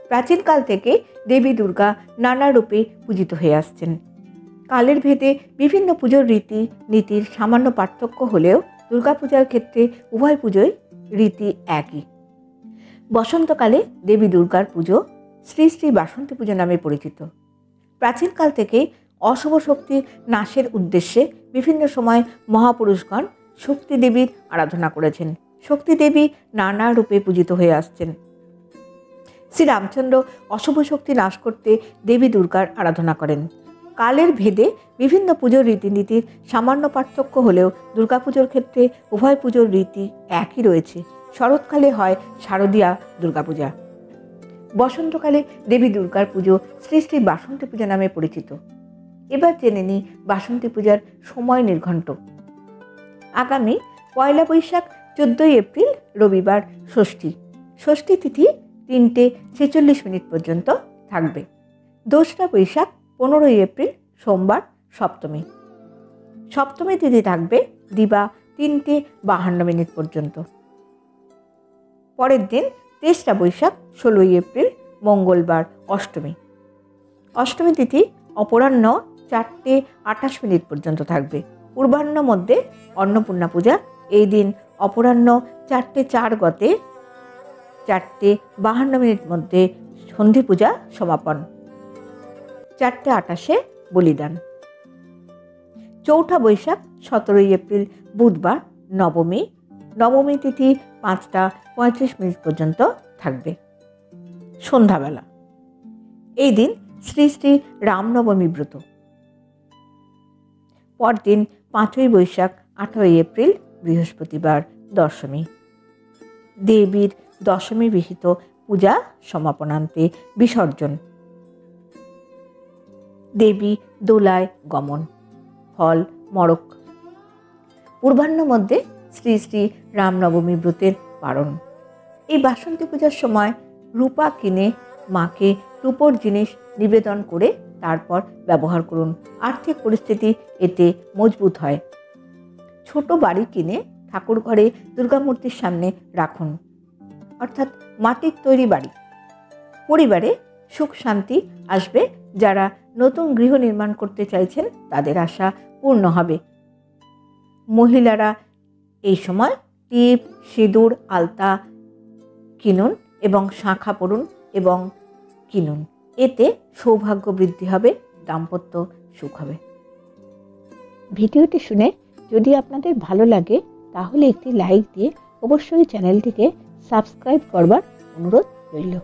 প্রাচীনকাল থেকে দেবী দুর্গা নানা রূপে পূজিত হয়ে আসছেন। কালের ভেদে বিভিন্ন পুজোর রীতি নীতির সামান্য পার্থক্য হলেও দুর্গাপূজার ক্ষেত্রে উভয় পুজোই রীতি একই। বসন্তকালে দেবী দুর্গার পুজো শ্রী শ্রী বাসন্তী পুজো নামে পরিচিত। প্রাচীনকাল থেকেই অশুভ শক্তির নাশের উদ্দেশ্যে বিভিন্ন সময় মহাপুরুষগণ শক্তি দেবীর আরাধনা করেছেন। শক্তি দেবী নানা রূপে পূজিত হয়ে আসছেন। শ্রীরামচন্দ্র অশুভ শক্তি নাশ করতে দেবী দুর্গার আরাধনা করেন। কালের ভেদে বিভিন্ন পুজোর রীতিনীতির সামান্য পার্থক্য হলেও দুর্গাপুজোর ক্ষেত্রে উভয় পুজোর রীতি একই রয়েছে। শরৎকালে হয় শারদীয়া দুর্গাপূজা। বসন্তকালে দেবী দুর্গার পুজো শ্রী শ্রী বাসন্তী পূজা নামে পরিচিত। এবার জেনে নিই বাসন্তী পূজার সময় নির্ঘণ্ট। আগামী ১ বৈশাখ ১৪ এপ্রিল রবিবার ষষ্ঠী। ষষ্ঠী তিথি ৩:৪৬ পর্যন্ত থাকবে। ২রা বৈশাখ ১৫ এপ্রিল সোমবার সপ্তমী। সপ্তমী তিথি থাকবে দিবা ৩:৫২ পর্যন্ত। পরের দিন ৩রা বৈশাখ ১৬ এপ্রিল মঙ্গলবার অষ্টমী। অষ্টমী তিথি অপরাহ্ন ৪:২৮ পর্যন্ত থাকবে। পূর্বাহ্ন মধ্যে অন্নপূর্ণা পূজা। এই দিন অপরাহ্ন ৪:০৪ গতে ৪:৫২ মধ্যে সন্ধি পূজা সমাপন। ৪:২৮ বলিদান। চৌঠা বৈশাখ ১৭ এপ্রিল বুধবার নবমী। নবমী তিথি ৫:৩৫ পর্যন্ত থাকবে সন্ধ্যাবেলা। এই দিন শ্রী শ্রী রামনবমী ব্রত। পরদিন ৫ই বৈশাখ ১৮ এপ্রিল বৃহস্পতিবার দশমী। দেবীর দশমী বিহিত পূজা সমাপনান্তে বিসর্জন। দেবী দোলায় গমন। ফল মড়ক। পূর্বাহ্ন মধ্যে শ্রী শ্রী রামনবমী ব্রতের পালন। এই বাসন্তী পূজার সময় রূপা কিনে মাকে রূপোর জিনিস নিবেদন করে তারপর ব্যবহার করুন। আর্থিক পরিস্থিতি এতে মজবুত হয়। ছোট বাড়ি কিনে ঠাকুর ঘরে দুর্গামূর্তির সামনে রাখুন, অর্থাৎ মাটির তৈরি বাড়ি। পরিবারে সুখ শান্তি আসবে। যারা নতুন গৃহ নির্মাণ করতে চাইছেন তাদের আশা পূর্ণ হবে। মহিলারা এই সময় টিপ, সিঁদুর, আলতা কিনুন এবং শাঁখা পরুন এবং কিনুন। এতে সৌভাগ্য বৃদ্ধি হবে, দাম্পত্য সুখ হবে। ভিডিওটি শুনে যদি আপনাদের ভালো লাগে তাহলে একটি লাইক দিয়ে অবশ্যই চ্যানেলটিকে সাবস্ক্রাইব করবার অনুরোধ রইল।